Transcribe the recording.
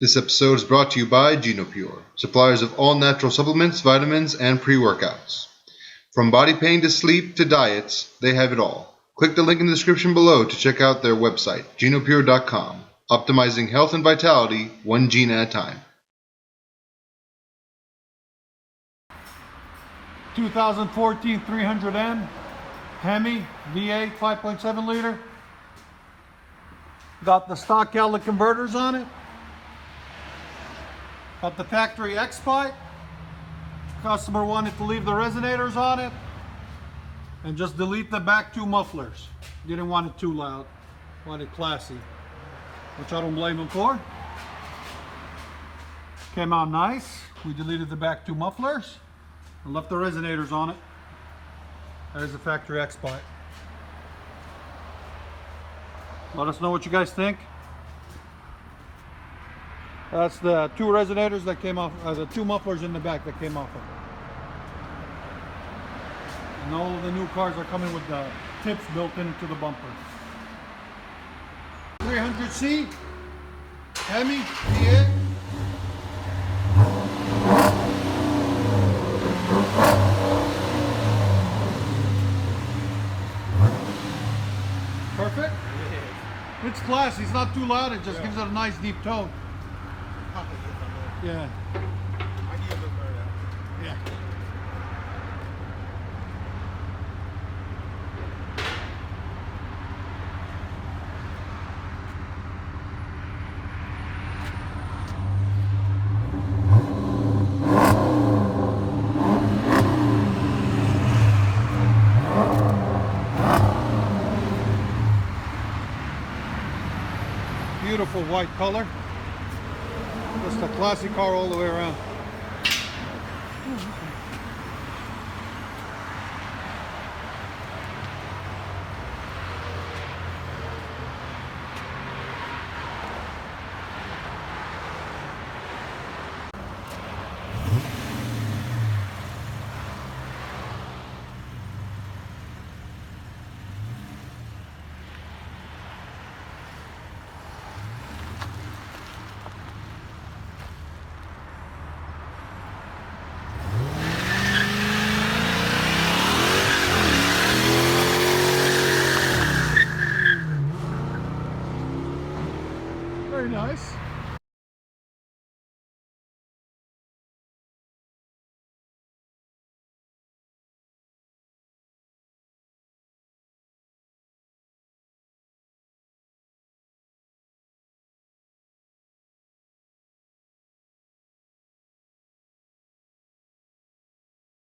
This episode is brought to you by GenoPure, suppliers of all natural supplements, vitamins, and pre-workouts. From body pain to sleep to diets, they have it all. Click the link in the description below to check out their website, GenoPure.com, optimizing health and vitality one gene at a time. 2014 300N HEMI V8 5.7 liter. Got the stock outlet converters on it. Got the factory X pipe. Customer wanted to leave the resonators on it and just delete the back two mufflers. Didn't want it too loud, wanted classy, which I don't blame him for. Came out nice. We deleted the back two mufflers and left the resonators on it. There's the factory X pipe. Let us know what you guys think. That's the two resonators that came off, the two mufflers in the back that came off of it. And all of the new cars are coming with the tips built into the bumper. 300C, HEMI, V8. Perfect. It's classy. It's not too loud. It just gives it a nice deep tone. Yeah. Yeah. Beautiful white color. Just a classic car all the way around. Very nice.